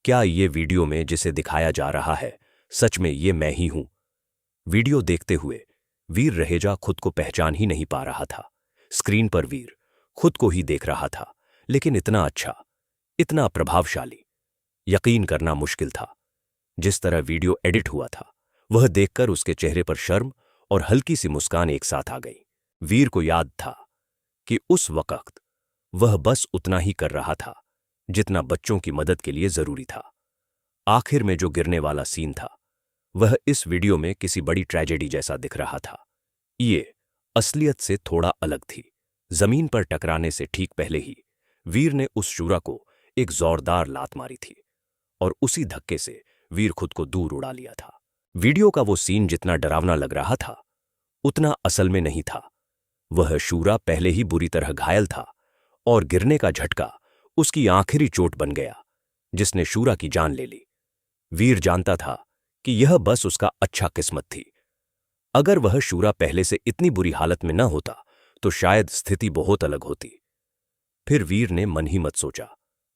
क्या ये वीडियो में जिसे दिखाया जा रहा है सच में ये मैं ही हूं? वीडियो देखते हुए वीर रहेजा खुद को पहचान ही नहीं पा रहा था। स्क्रीन पर वीर खुद को ही देख रहा था, लेकिन इतना अच्छा, इतना प्रभावशाली, यकीन करना मुश्किल था। जिस तरह वीडियो एडिट हुआ था वह देखकर उसके चेहरे पर शर्म और हल्की सी मुस्कान एक साथ आ गई। वीर को याद था कि उस वक्त वह बस उतना ही कर रहा था जितना बच्चों की मदद के लिए जरूरी था। आखिर में जो गिरने वाला सीन था वह इस वीडियो में किसी बड़ी ट्रेजेडी जैसा दिख रहा था। ये असलियत से थोड़ा अलग थी। जमीन पर टकराने से ठीक पहले ही वीर ने उस शूरा को एक जोरदार लात मारी थी और उसी धक्के से वीर खुद को दूर उड़ा लिया था। वीडियो का वो सीन जितना डरावना लग रहा था उतना असल में नहीं था। वह शूरा पहले ही बुरी तरह घायल था और गिरने का झटका उसकी आखिरी चोट बन गया जिसने शूरा की जान ले ली। वीर जानता था कि यह बस उसका अच्छा किस्मत थी। अगर वह शूरा पहले से इतनी बुरी हालत में न होता तो शायद स्थिति बहुत अलग होती। फिर वीर ने मन ही मत सोचा,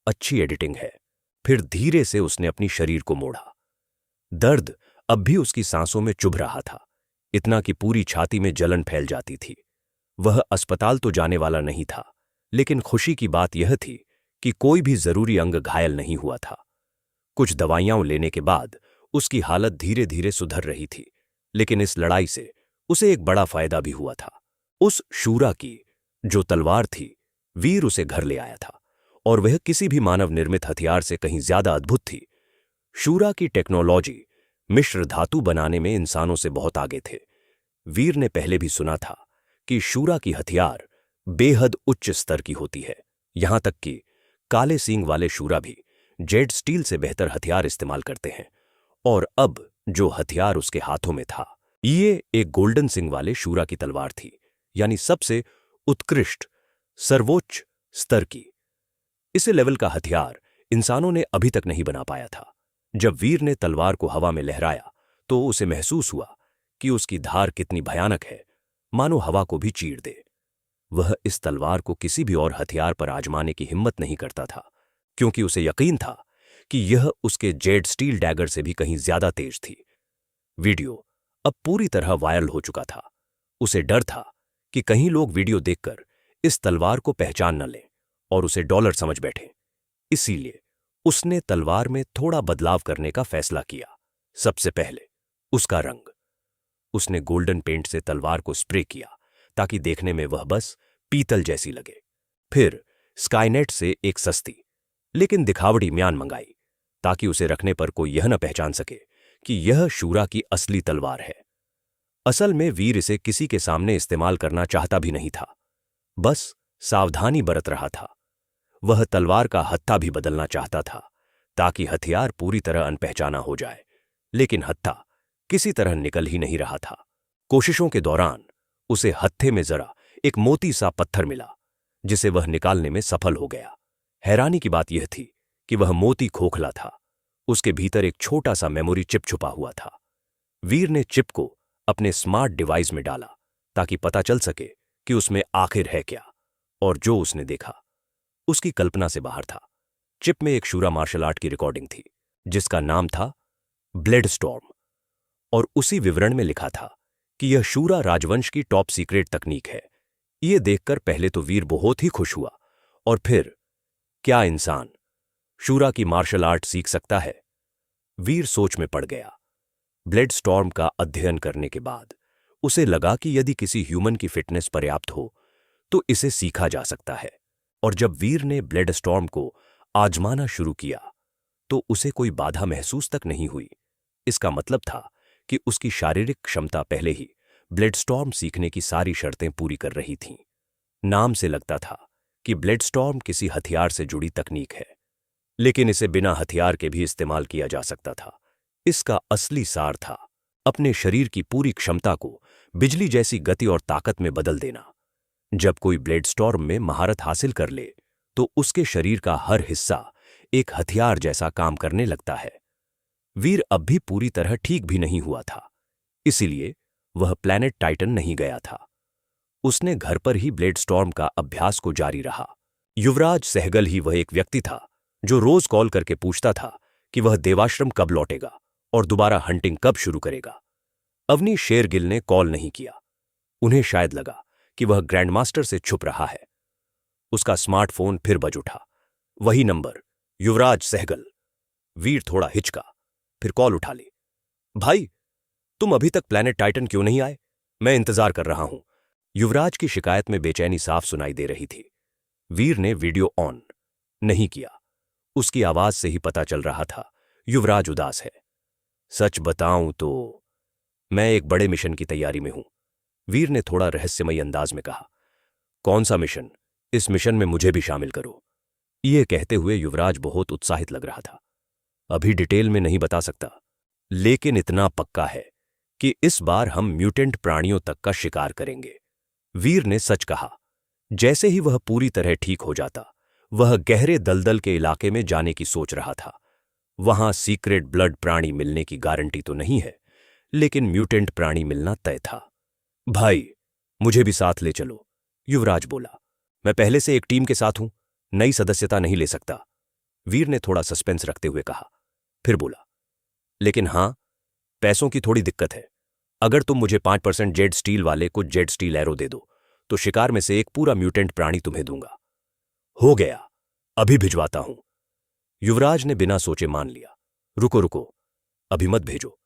अच्छी एडिटिंग है। फिर धीरे से उसने अपनी शरीर को मोड़ा। दर्द अब भी उसकी सांसों में चुभ रहा था, इतना कि पूरी छाती में जलन फैल जाती थी। वह अस्पताल तो जाने वाला नहीं था, लेकिन खुशी की बात यह थी कि कोई भी जरूरी अंग घायल नहीं हुआ था। कुछ दवाइयां लेने के बाद उसकी हालत धीरे धीरे सुधर रही थी, लेकिन इस लड़ाई से उसे एक बड़ा फायदा भी हुआ था। उस शूरा की जो तलवार थी, वीर उसे घर ले आया था और वह किसी भी मानव निर्मित हथियार से कहीं ज्यादा अद्भुत थी। शूरा की टेक्नोलॉजी मिश्र धातु बनाने में इंसानों से बहुत आगे थे। वीर ने पहले भी सुना था कि शूरा की हथियार बेहद उच्च स्तर की होती है, यहां तक कि काले सींग वाले शूरा भी जेड स्टील से बेहतर हथियार इस्तेमाल करते हैं। और अब जो हथियार उसके हाथों में था, ये एक गोल्डन सिंग वाले शूरा की तलवार थी, यानी सबसे उत्कृष्ट, सर्वोच्च स्तर की। इसे लेवल का हथियार इंसानों ने अभी तक नहीं बना पाया था। जब वीर ने तलवार को हवा में लहराया तो उसे महसूस हुआ कि उसकी धार कितनी भयानक है, मानो हवा को भी चीर दे। वह इस तलवार को किसी भी और हथियार पर आजमाने की हिम्मत नहीं करता था, क्योंकि उसे यकीन था कि यह उसके जेड स्टील डैगर से भी कहीं ज्यादा तेज थी। वीडियो अब पूरी तरह वायरल हो चुका था। उसे डर था कि कहीं लोग वीडियो देखकर इस तलवार को पहचान न लें और उसे डॉलर समझ बैठें। इसीलिए उसने तलवार में थोड़ा बदलाव करने का फैसला किया। सबसे पहले उसका रंग। उसने गोल्डन पेंट से तलवार को स्प्रे किया ताकि देखने में वह बस पीतल जैसी लगे। फिर स्काईनेट से एक सस्ती लेकिन दिखावटी म्यान मंगाई ताकि उसे रखने पर कोई यह न पहचान सके कि यह शूरा की असली तलवार है। असल में वीर इसे किसी के सामने इस्तेमाल करना चाहता भी नहीं था, बस सावधानी बरत रहा था। वह तलवार का हत्था भी बदलना चाहता था ताकि हथियार पूरी तरह अनपहचाना हो जाए, लेकिन हत्था किसी तरह निकल ही नहीं रहा था। कोशिशों के दौरान उसे हत्थे में जरा एक मोती सा पत्थर मिला, जिसे वह निकालने में सफल हो गया। हैरानी की बात यह थी कि वह मोती खोखला था। उसके भीतर एक छोटा सा मेमोरी चिप छुपा हुआ था। वीर ने चिप को अपने स्मार्ट डिवाइस में डाला ताकि पता चल सके कि उसमें आखिर है क्या, और जो उसने देखा उसकी कल्पना से बाहर था। चिप में एक शूरा मार्शल आर्ट की रिकॉर्डिंग थी जिसका नाम था ब्लेड स्टॉर्म, और उसी विवरण में लिखा था कि यह शूरा राजवंश की टॉप सीक्रेट तकनीक है। यह देखकर पहले तो वीर बहुत ही खुश हुआ, और फिर क्या इंसान शूरा की मार्शल आर्ट सीख सकता है? वीर सोच में पड़ गया। ब्लेड स्टॉर्म का अध्ययन करने के बाद उसे लगा कि यदि किसी ह्यूमन की फिटनेस पर्याप्त हो तो इसे सीखा जा सकता है। और जब वीर ने ब्लेड स्टॉर्म को आजमाना शुरू किया तो उसे कोई बाधा महसूस तक नहीं हुई। इसका मतलब था कि उसकी शारीरिक क्षमता पहले ही ब्लेड स्टॉर्म सीखने की सारी शर्तें पूरी कर रही थीं। नाम से लगता था कि ब्लेड स्टॉर्म किसी हथियार से जुड़ी तकनीक है, लेकिन इसे बिना हथियार के भी इस्तेमाल किया जा सकता था। इसका असली सार था अपने शरीर की पूरी क्षमता को बिजली जैसी गति और ताकत में बदल देना। जब कोई ब्लेड स्टॉर्म में महारत हासिल कर ले तो उसके शरीर का हर हिस्सा एक हथियार जैसा काम करने लगता है। वीर अब भी पूरी तरह ठीक भी नहीं हुआ था, इसीलिए वह प्लैनेट टाइटन नहीं गया था। उसने घर पर ही ब्लेड स्टॉर्म का अभ्यास को जारी रहा। युवराज सहगल ही वह एक व्यक्ति था जो रोज कॉल करके पूछता था कि वह देवाश्रम कब लौटेगा और दोबारा हंटिंग कब शुरू करेगा। अवनी शेरगिल ने कॉल नहीं किया। उन्हें शायद लगा कि वह ग्रैंडमास्टर से छुप रहा है। उसका स्मार्टफोन फिर बज उठा। वही नंबर, युवराज सहगल। वीर थोड़ा हिचका, फिर कॉल उठा ली। भाई, तुम अभी तक प्लैनेट टाइटन क्यों नहीं आए? मैं इंतजार कर रहा हूं। युवराज की शिकायत में बेचैनी साफ सुनाई दे रही थी। वीर ने वीडियो ऑन नहीं किया। उसकी आवाज से ही पता चल रहा था युवराज उदास है। सच बताऊं तो मैं एक बड़े मिशन की तैयारी में हूं, वीर ने थोड़ा रहस्यमयी अंदाज में कहा। कौन सा मिशन? इस मिशन में मुझे भी शामिल करो। ये कहते हुए युवराज बहुत उत्साहित लग रहा था। अभी डिटेल में नहीं बता सकता, लेकिन इतना पक्का है कि इस बार हम म्यूटेंट प्राणियों तक का शिकार करेंगे। वीर ने सच कहा। जैसे ही वह पूरी तरह ठीक हो जाता, वह गहरे दलदल के इलाके में जाने की सोच रहा था। वहां सीक्रेट ब्लड प्राणी मिलने की गारंटी तो नहीं है, लेकिन म्यूटेंट प्राणी मिलना तय था। भाई, मुझे भी साथ ले चलो, युवराज बोला। मैं पहले से एक टीम के साथ हूं, नई सदस्यता नहीं ले सकता, वीर ने थोड़ा सस्पेंस रखते हुए कहा। फिर बोला, लेकिन हां, पैसों की थोड़ी दिक्कत है। अगर तुम मुझे 5% जेड स्टील वाले कुछ जेड स्टील एरो दे दो तो शिकार में से एक पूरा म्यूटेंट प्राणी तुम्हें दूंगा। हो गया, अभी भिजवाता हूं, युवराज ने बिना सोचे मान लिया। रुको रुको, अभी मत भेजो,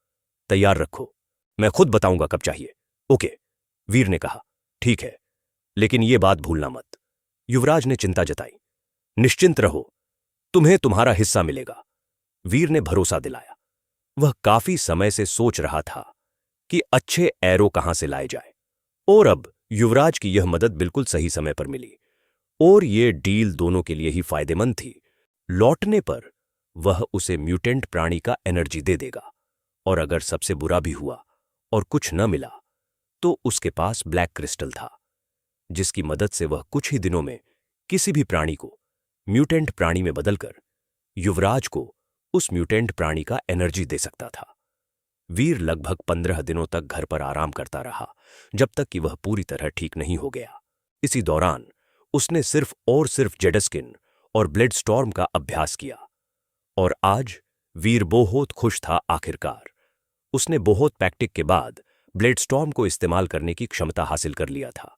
तैयार रखो, मैं खुद बताऊंगा कब चाहिए। ओके, वीर ने कहा। ठीक है, लेकिन यह बात भूलना मत, युवराज ने चिंता जताई। निश्चिंत रहो, तुम्हें तुम्हारा हिस्सा मिलेगा, वीर ने भरोसा दिलाया। वह काफी समय से सोच रहा था कि अच्छे एरो कहां से लाए जाए, और अब युवराज की यह मदद बिल्कुल सही समय पर मिली, और यह डील दोनों के लिए ही फायदेमंद थी। लौटने पर वह उसे म्यूटेंट प्राणी का एनर्जी दे देगा, और अगर सबसे बुरा भी हुआ और कुछ न मिला तो उसके पास ब्लैक क्रिस्टल था, जिसकी मदद से वह कुछ ही दिनों में किसी भी प्राणी को म्यूटेंट प्राणी में बदलकर युवराज को उस म्यूटेंट प्राणी का एनर्जी दे सकता था। वीर लगभग 15 दिनों तक घर पर आराम करता रहा, जब तक कि वह पूरी तरह ठीक नहीं हो गया। इसी दौरान उसने सिर्फ जेडस्किन और ब्लेड स्टॉर्म का अभ्यास किया, और आज वीर बहुत खुश था। आखिरकार उसने बहुत प्रैक्टिस के बाद ब्लेड स्टॉर्म को इस्तेमाल करने की क्षमता हासिल कर लिया था।